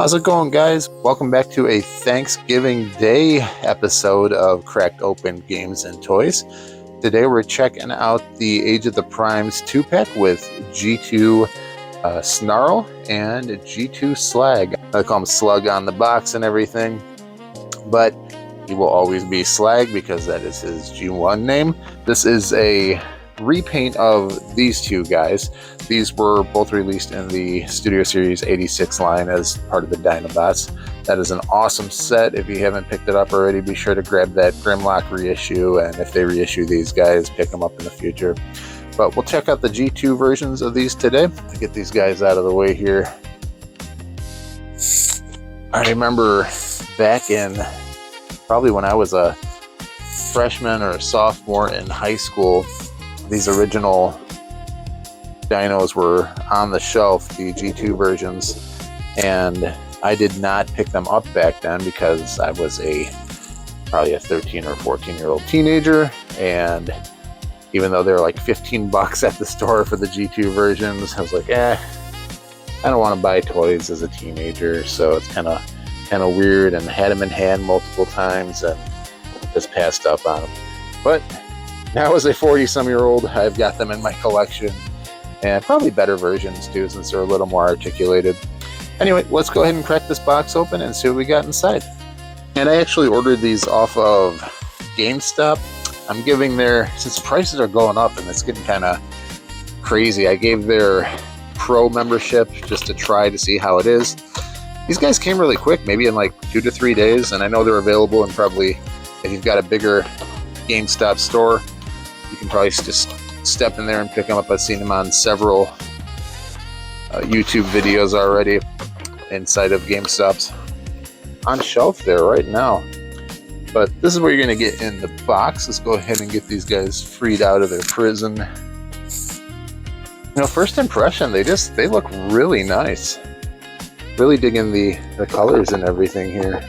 How's it going, guys? Welcome back to a Thanksgiving Day episode of Cracked Open Games and Toys. Today we're checking out the Age of the Primes 2-pack with G2 Snarl and G2 Slag. I call him Slug on the box and everything, but he will always be Slag because that is his G1 name. This is a repaint of these two guys. These were both released in the Studio Series 86 line as part of the Dinobots. That is an awesome set. If you haven't picked it up already, be sure to grab that Grimlock reissue, and if they reissue these guys, pick them up in the future. But we'll check out the G2 versions of these today. I'll get these guys out of the way here. I remember back in probably when I was a freshman or a sophomore in high school, these original dinos were on the shelf, the G2 versions, and I did not pick them up back then because I was probably a 13 or 14-year-old teenager, and even though they were like $15 at the store for the G2 versions, I was like, I don't want to buy toys as a teenager, so it's kind of weird, and had them in hand multiple times and just passed up on them. But now as a 40-some-year-old, I've got them in my collection, and probably better versions too, since they're a little more articulated. Anyway, let's go ahead and crack this box open and see what we got inside. And I actually ordered these off of GameStop. I'm giving since prices are going up and it's getting kind of crazy, I gave their Pro membership just to try to see how it is. These guys came really quick, maybe in like 2 to 3 days, and I know they're available, and probably if you've got a bigger GameStop store, you can probably just step in there and pick them up. I've seen them on several YouTube videos already inside of GameStop's on shelf there right now. But this is what you're going to get in the box. Let's go ahead and get these guys freed out of their prison. You know, first impression, they look really nice. Really digging the colors and everything here.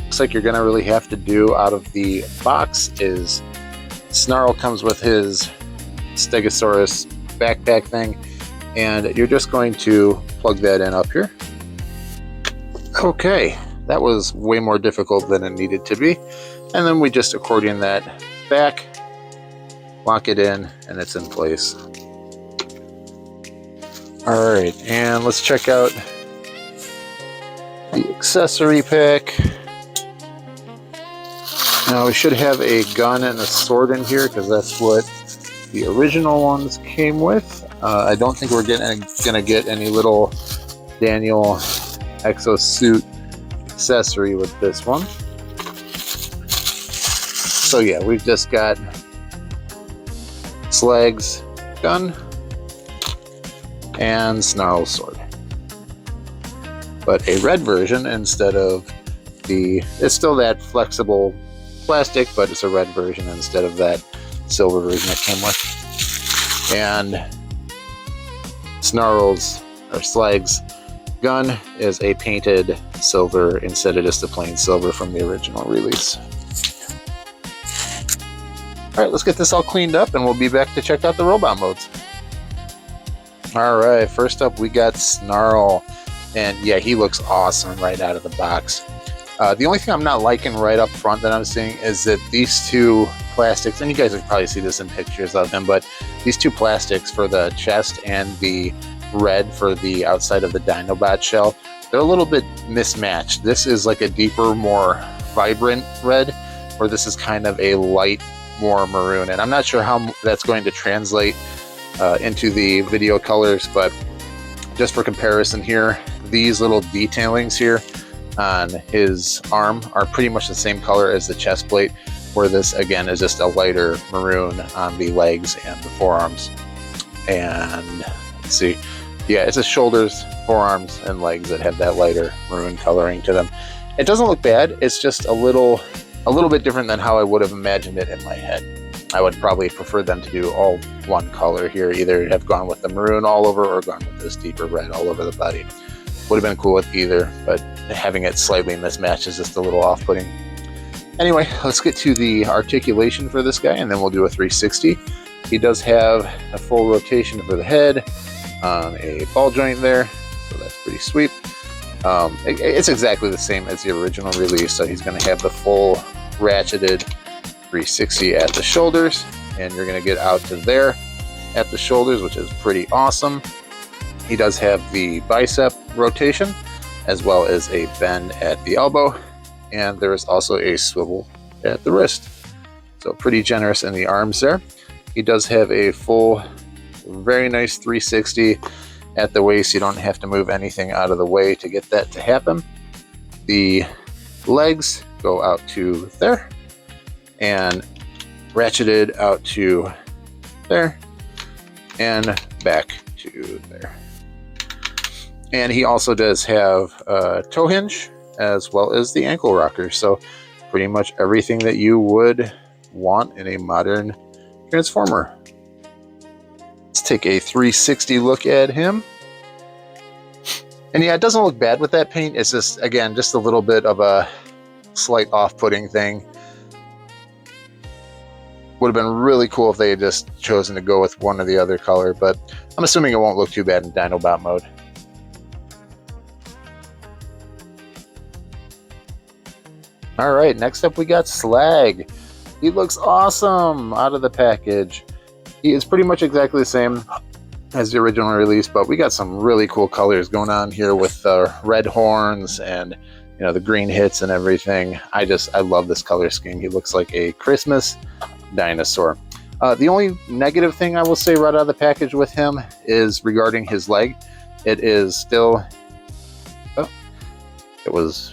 Looks like you're gonna really have to do out of the box is Snarl comes with his Stegosaurus backpack thing, and you're just going to plug that in up here. Okay, that was way more difficult than it needed to be. And then we just accordion that back, lock it in, and it's in place. All right, and let's check out the accessory pack. Now we should have a gun and a sword in here because that's what the original ones came with. I don't think we're gonna get any little Daniel exosuit accessory with this one. So yeah, we've just got Slag's gun and Snarl's sword, but a red version instead of it's still that flexible plastic, but it's a red version instead of that silver version it came with. And Slag's gun is a painted silver instead of just a plain silver from the original release. Alright, let's get this all cleaned up and we'll be back to check out the robot modes. Alright, first up we got Snarl, and yeah, he looks awesome right out of the box. The only thing I'm not liking right up front that I'm seeing is that these two plastics, and you guys can probably see this in pictures of them, but these two plastics for the chest and the red for the outside of the Dinobot shell, they're a little bit mismatched. This is like a deeper, more vibrant red, where this is kind of a light, more maroon, and I'm not sure how that's going to translate into the video colors, but just for comparison here, these little detailings here on his arm are pretty much the same color as the chest plate. where this again is just a lighter maroon on the legs and the forearms. And let's see, yeah, it's the shoulders, forearms, and legs that have that lighter maroon coloring to them. It doesn't look bad. It's just a little bit different than how I would have imagined it in my head. I would probably prefer them to do all one color here, either have gone with the maroon all over or gone with this deeper red all over the body. Would have been cool with either, but having it slightly mismatched is just a little off-putting. Anyway, let's get to the articulation for this guy, and then we'll do a 360. He does have a full rotation for the head on a ball joint there, so that's pretty sweet. It's exactly the same as the original release, so he's going to have the full ratcheted 360 at the shoulders, and you're going to get out to there at the shoulders, which is pretty awesome. He does have the bicep rotation as well as a bend at the elbow, and there is also a swivel at the wrist, so pretty generous in the arms there. He does have a full, very nice 360 at the waist. You don't have to move anything out of the way to get that to happen. The legs go out to there and ratcheted out to there and back to there. And he also does have a toe hinge as well as the ankle rocker, so pretty much everything that you would want in a modern Transformer. Let's take a 360 look at him. And yeah, it doesn't look bad with that paint. It's just, again, just a little bit of a slight off-putting thing. Would have been really cool if they had just chosen to go with one or the other color, but I'm assuming it won't look too bad in Dinobot mode. Alright, next up we got Slag. He looks awesome out of the package. He is pretty much exactly the same as the original release, but we got some really cool colors going on here with the red horns and, you know, the green hits and everything. I love this color scheme. He looks like a Christmas dinosaur. The only negative thing I will say right out of the package with him is regarding his leg. It is still, it was,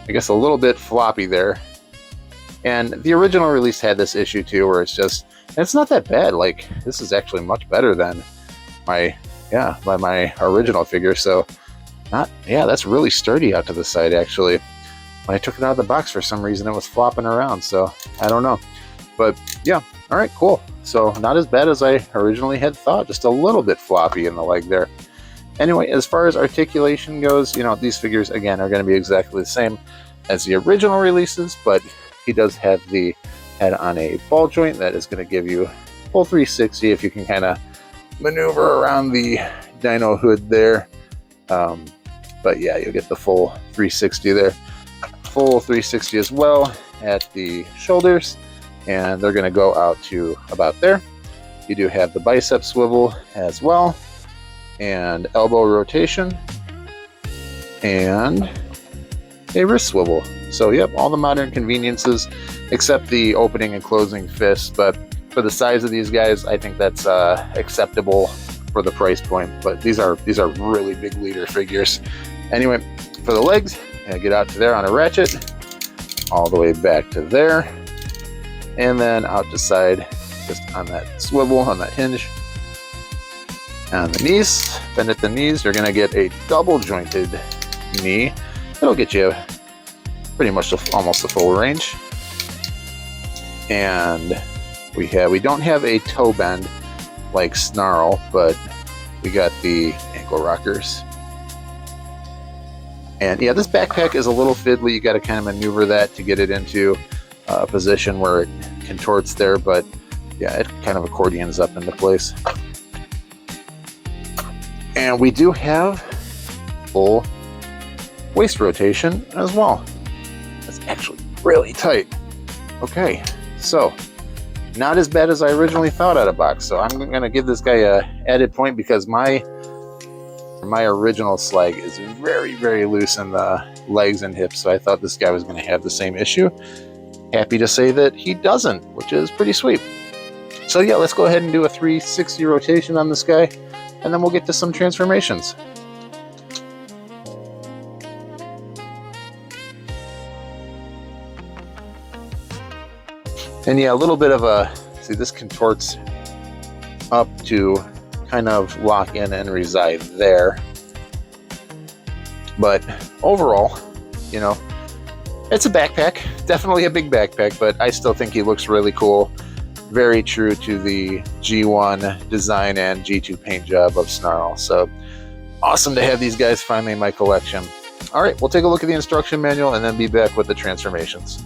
I guess, a little bit floppy there. And the original release had this issue too, where it's not that bad. Like, this is actually much better than my original figure. So that's really sturdy out to the side. Actually, when I took it out of the box, for some reason it was flopping around, so I don't know. But yeah, all right, cool. So not as bad as I originally had thought, just a little bit floppy in the leg there. Anyway, as far as articulation goes, you know, these figures again are going to be exactly the same as the original releases, but he does have the head on a ball joint that is going to give you full 360 if you can kind of maneuver around the dino hood there. But yeah, you'll get the full 360 there. Full 360 as well at the shoulders, and they're going to go out to about there. You do have the bicep swivel as well, and elbow rotation, and a wrist swivel. So yep, all the modern conveniences except the opening and closing fists, but for the size of these guys, I think that's acceptable for the price point. But these are really big leader figures. Anyway, for the legs, get out to there on a ratchet, all the way back to there, and then out to side, just on that swivel, on that hinge. On the knees, bend at the knees, you're gonna get a double jointed knee. It'll get you pretty much almost the full range. And we don't have a toe bend like Snarl, but we got the ankle rockers. And yeah, this backpack is a little fiddly. You got to kind of maneuver that to get it into a position where it contorts there, but yeah, it kind of accordions up into place. And we do have full waist rotation as well. That's actually really tight. Okay, so not as bad as I originally thought out of box. So I'm going to give this guy a added point because my original Slag is very, very loose in the legs and hips. So I thought this guy was going to have the same issue. Happy to say that he doesn't, which is pretty sweet. So yeah, let's go ahead and do a 360 rotation on this guy, and then we'll get to some transformations. And yeah, a little bit of a, see, this contorts up to kind of lock in and reside there. But overall, you know, it's a backpack, definitely a big backpack, but I still think he looks really cool. Very true to the G1 design and G2 paint job of Snarl. So awesome to have these guys finally in my collection. All right, we'll take a look at the instruction manual and then be back with the transformations.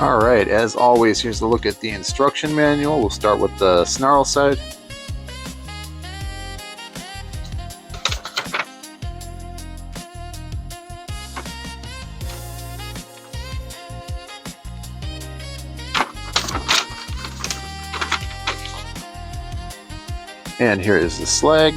All right, as always, here's a look at the instruction manual. We'll start with the Snarl side. And here is the Slag.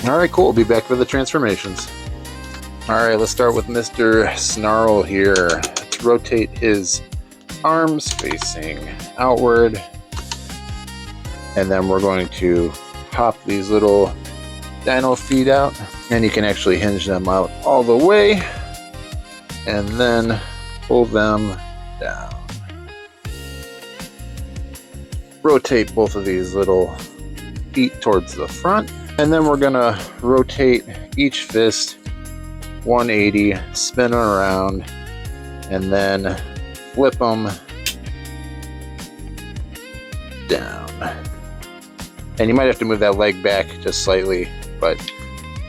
All right, cool. We'll be back for the transformations. All right, let's start with Mr. Snarl here. Let's rotate his arms facing outward. And then we're going to pop these little dino feet out. And you can actually hinge them out all the way. And then pull them down. Rotate both of these little feet towards the front. And then we're gonna rotate each fist 180, spin around, and then flip them down. And you might have to move that leg back just slightly, but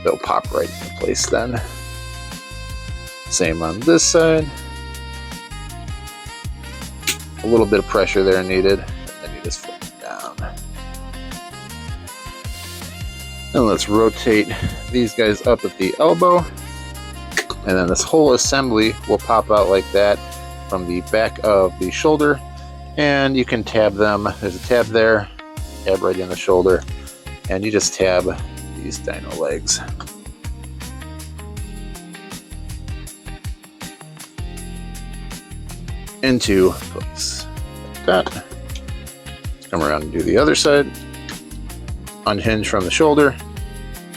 they'll pop right into place then. Same on this side. A little bit of pressure there needed, and then you just flip it down. And let's rotate these guys up at the elbow. And then this whole assembly will pop out like that from the back of the shoulder. And you can tab them. There's a tab there, tab right in the shoulder. And you just tab these dino legs. Into place. Like that. Come around and do the other side. Unhinge from the shoulder,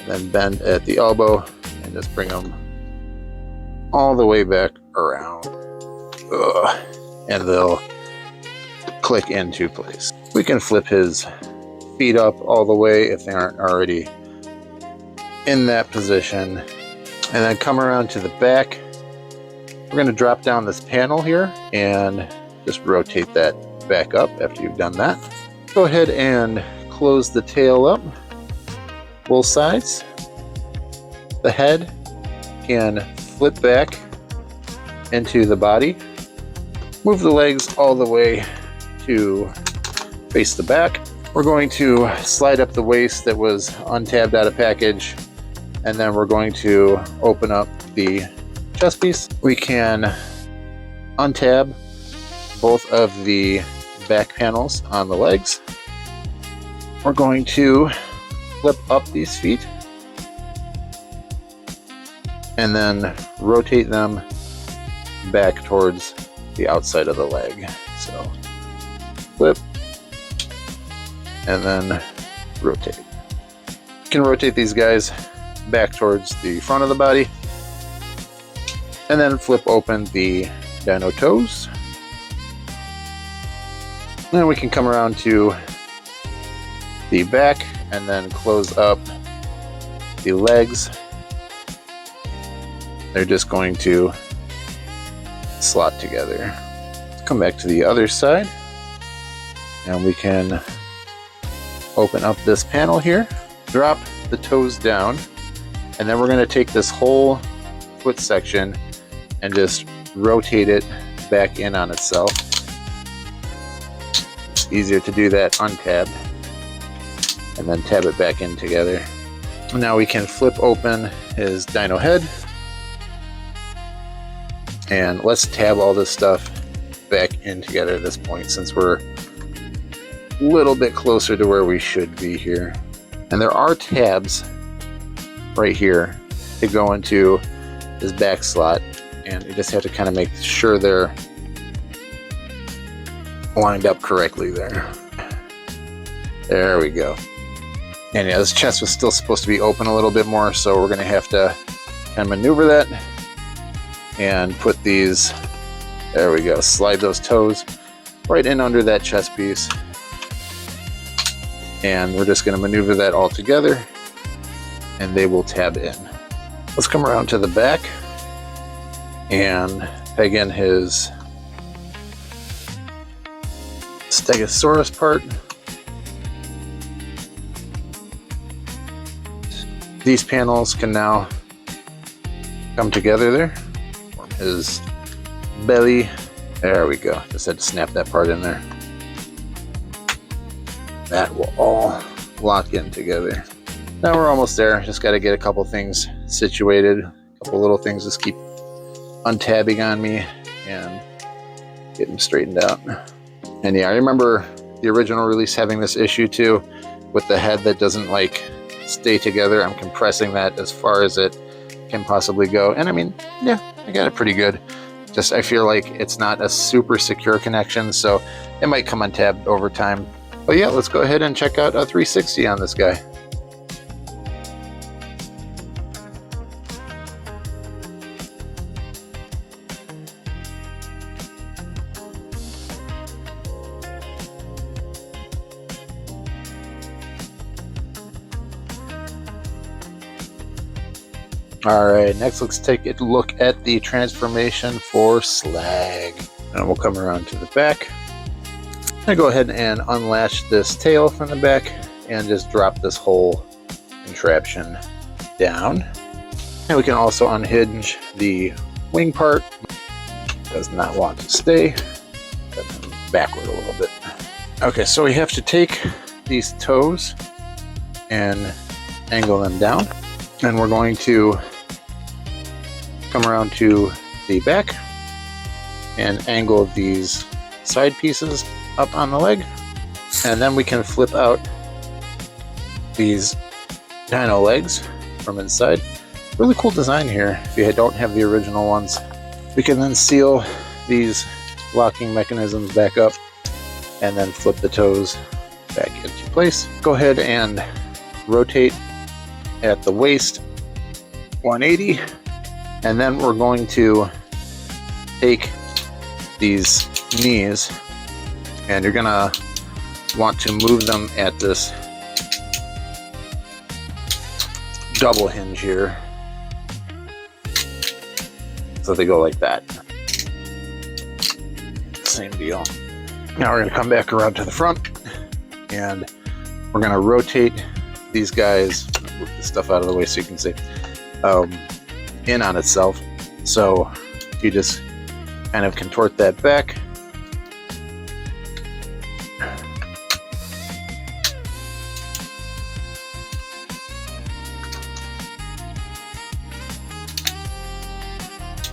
then bend at the elbow, and just bring them all the way back around. And they'll click into place. We can flip his feet up all the way if they aren't already in that position. And then come around to the back. We're going to drop down this panel here and just rotate that back up after you've done that. Go ahead and close the tail up, both sides. The head can flip back into the body. Move the legs all the way to face the back. We're going to slide up the waist that was untabbed out of package, and then we're going to open up the chest piece. We can untab both of the back panels on the legs. We're going to flip up these feet and then rotate them back towards the outside of the leg. So flip and then rotate. You can rotate these guys back towards the front of the body and then flip open the dino toes. Then we can come around to the back and then close up the legs. They're just going to slot together. Let's come back to the other side and we can open up this panel here, drop the toes down, and then we're going to take this whole foot section and just rotate it back in on itself. It's easier to do that untabbed. And then tab it back in together. Now we can flip open his dino head. And let's tab all this stuff back in together at this point, since we're a little bit closer to where we should be here. And there are tabs right here to go into his back slot, and you just have to kind of make sure they're lined up correctly there. There we go. And yeah, this chest was still supposed to be open a little bit more, so we're going to have to kind of maneuver that and put these, there we go, slide those toes right in under that chest piece. And we're just going to maneuver that all together and they will tab in. Let's come around to the back and peg in his Stegosaurus part. These panels can now come together there. Form his belly. There we go. Just had to snap that part in there. That will all lock in together. Now we're almost there. Just got to get a couple things situated. A couple little things just keep untabbing on me and get them straightened out. And yeah, I remember the original release having this issue too with the head that doesn't like stay together. I'm compressing that as far as it can possibly go. And I mean, yeah, I got it pretty good. Just I feel like it's not a super secure connection, so it might come untabbed over time. But yeah, let's go ahead and check out a 360 on this guy. Alright, next let's take a look at the transformation for Slag. And we'll come around to the back. I'm going to go ahead and unlatch this tail from the back and just drop this whole contraption down. And we can also unhinge the wing part. Does not want to stay. Set them backward a little bit. Okay, so we have to take these toes and angle them down. And we're going to come around to the back and angle these side pieces up on the leg, and then we can flip out these dino legs from inside. Really cool design here if you don't have the original ones. We can then seal these locking mechanisms back up and then flip the toes back into place. Go ahead and rotate at the waist 180, and then we're going to take these knees and you're gonna want to move them at this double hinge here so they go like that. Same deal. Now we're gonna come back around to the front and we're gonna rotate these guys, move this stuff out of the way so you can see, in on itself. So you just kind of contort that back.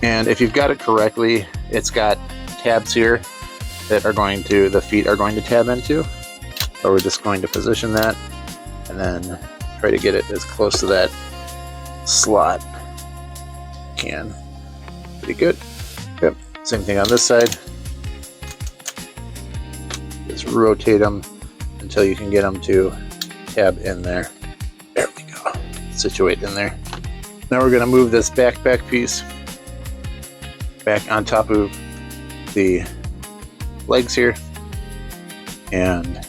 And if you've got it correctly, it's got tabs here that are going to, the feet are going to tab into. So we're just going to position that and then try to get it as close to that slot as you can. Pretty good. Yep. Same thing on this side. Just rotate them until you can get them to tab in there. There we go. Situate in there. Now we're going to move this back piece back on top of the legs here, and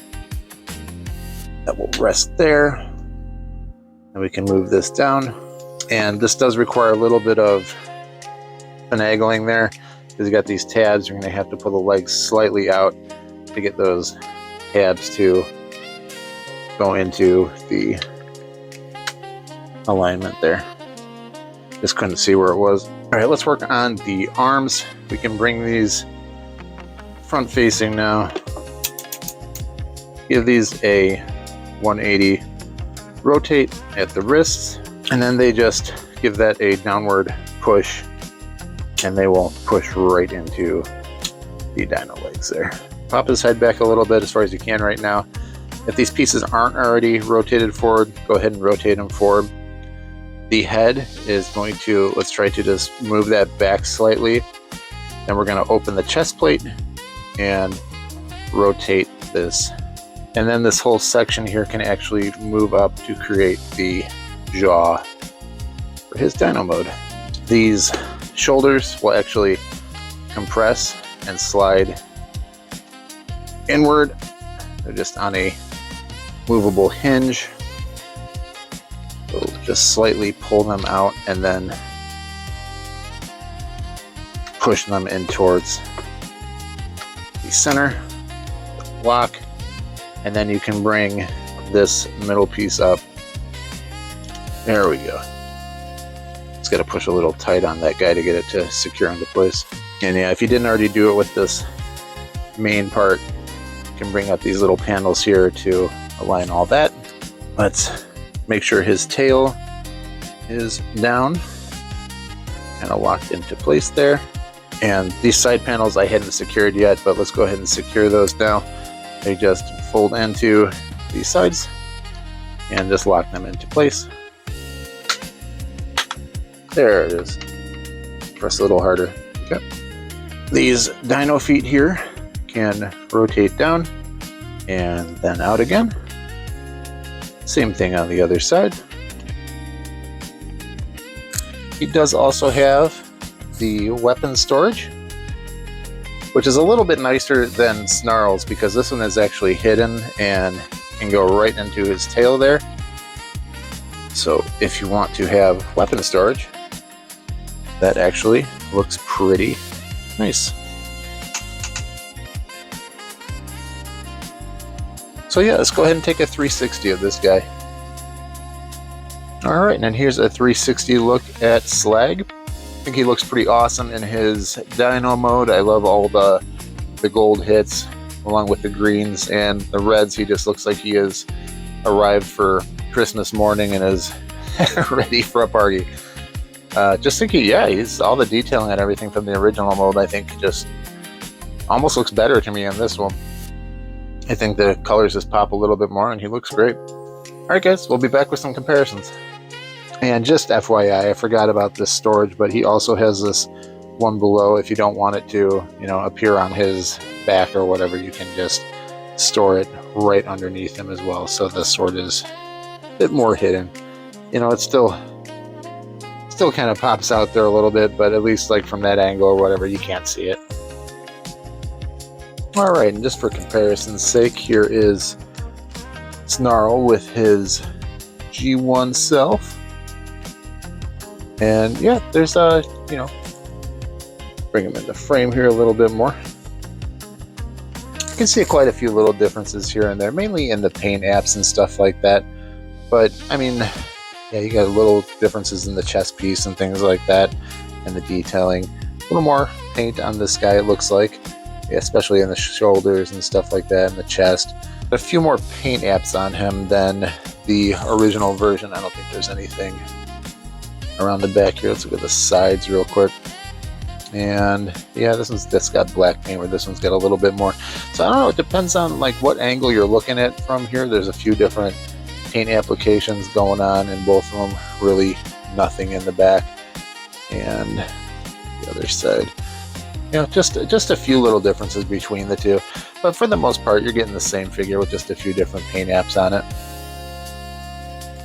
that will rest there. And we can move this down, and this does require a little bit of finagling there because you got these tabs. You're going to have to pull the legs slightly out to get those tabs to go into the alignment there. Just couldn't see where it was. All right, let's work on the arms. We can bring these front facing now. Give these a 180 rotate at the wrists, and then they just give that a downward push, and they will push right into the dino legs there. Pop his head back a little bit as far as you can right now. If these pieces aren't already rotated forward, go ahead and rotate them forward. The head is going to, let's try to just move that back slightly. Then we're going to open the chest plate and rotate this. And then this whole section here can actually move up to create the jaw for his Dino mode. These shoulders will actually compress and slide inward. They're just on a movable hinge. So just slightly pull them out and then push them in towards the center, lock, and then you can bring this middle piece up. There we go. Just got to push a little tight on that guy to get it to secure into place. And yeah, if you didn't already do it with this main part, you can bring up these little panels here to align all that. Let's make sure his tail is down, kind of locked into place there. And these side panels I hadn't secured yet, but let's go ahead and secure those now. They just fold into these sides and just lock them into place. There it is. Press a little harder. Okay. These dino feet here can rotate down and then out again. Same thing on the other side. He does also have the weapon storage, which is a little bit nicer than Snarl's because this one is actually hidden and can go right into his tail there. So if you want to have weapon storage, that actually looks pretty nice. So yeah, let's go ahead and take a 360 of this guy. Alright, and then here's a 360 look at Slag. I think he looks pretty awesome in his Dino mode. I love all the gold hits along with the greens and the reds. He just looks like he has arrived for Christmas morning and is ready for a party. Just thinking, yeah, he's all the detailing and everything from the original mode, I think just almost looks better to me on this one. I think the colors just pop a little bit more and he looks great. Alright guys, we'll be back with some comparisons. And just FYI, I forgot about this storage, but he also has this one below. If you don't want it to, appear on his back or whatever, you can just store it right underneath him as well. So the sword is a bit more hidden. It's still kind of pops out there a little bit, but at least like from that angle or whatever, you can't see it. Alright, and just for comparison's sake, here is Snarl with his G1 self. And yeah, there's bring him into frame here a little bit more. You can see quite a few little differences here and there, mainly in the paint apps and stuff like that. But I mean, yeah, you got little differences in the chest piece and things like that, and the detailing. A little more paint on this guy, it looks like. Yeah, especially in the shoulders and stuff like that, and the chest. A few more paint apps on him than the original version. I don't think there's anything around the back here. Let's look at the sides real quick. And yeah, this one's just got black paint, where this one's got a little bit more. So I don't know, it depends on like what angle you're looking at from here. There's a few different paint applications going on in both of them. Really nothing in the back. And the other side. Just a few little differences between the two, but for the most part you're getting the same figure with just a few different paint apps on it.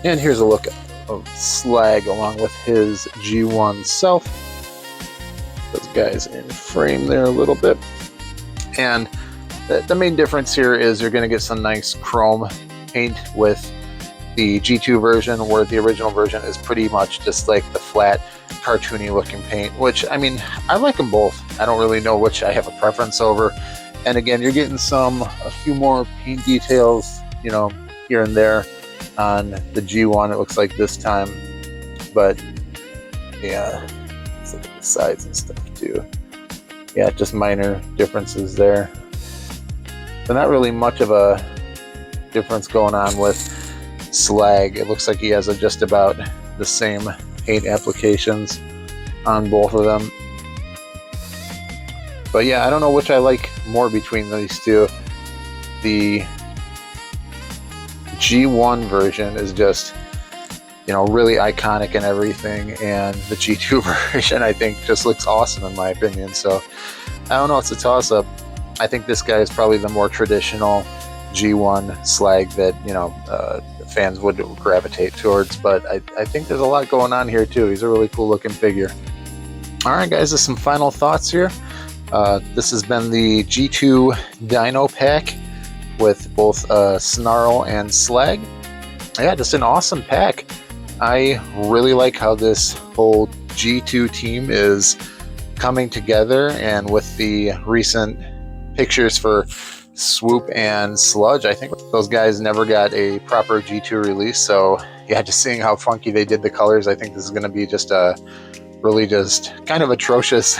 And here's a look of Slag along with his G1 self. Those guys in frame there a little bit. And the main difference here is you're going to get some nice chrome paint with the G2 version, where the original version is pretty much just like the flat cartoony looking paint, which I mean, I like them both. I don't really know which I have a preference over. And again, you're getting a few more paint details, here and there on the G1, it looks like this time. But yeah, let's look at the sides and stuff too. Yeah, just minor differences there. But not really much of a difference going on with Slag. It looks like he has just about the same paint applications on both of them. But yeah, I don't know which I like more between these two. The G1 version is just you know, really iconic and everything. And the G2 version, I think, just looks awesome in my opinion. So I don't know, it's a toss-up. I think this guy is probably the more traditional G1 Slag that, you know, fans would gravitate towards, but I think there's a lot going on here too. He's a really cool looking figure. All right, guys, there's some final thoughts here. This has been the G2 Dino Pack with both Snarl and Slag. Yeah, just an awesome pack. I really like how this whole G2 team is coming together, and with the recent pictures for Swoop and Sludge, I think those guys never got a proper G2 release. So yeah, just seeing how funky they did the colors, I think this is going to be just a really just kind of atrocious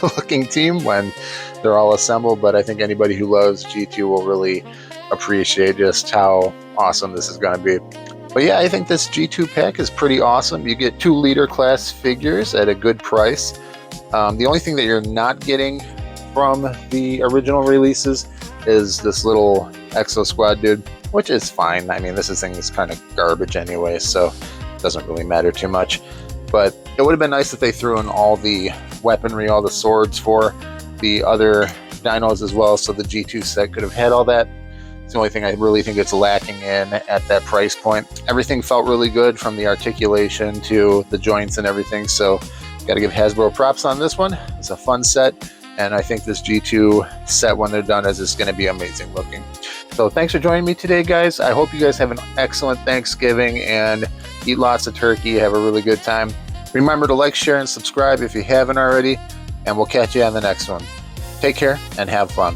looking team when they're all assembled. But I think anybody who loves G2 will really appreciate just how awesome this is going to be. But yeah, I think this G2 pack is pretty awesome. You get 2 leader class figures at a good price. The only thing that you're not getting from the original releases is this little Exo Squad dude, which is fine. I mean, this thing is kind of garbage anyway, so it doesn't really matter too much. But it would have been nice if they threw in all the weaponry, all the swords for the other dinos as well, so the G2 set could have had all that. It's the only thing I really think it's lacking in at that price point. Everything felt really good, from the articulation to the joints and everything, so got to give Hasbro props on this one. It's a fun set. And I think this G2 set, when they're done, is just going to be amazing looking. So thanks for joining me today, guys. I hope you guys have an excellent Thanksgiving and eat lots of turkey. Have a really good time. Remember to like, share, and subscribe if you haven't already. And we'll catch you on the next one. Take care and have fun.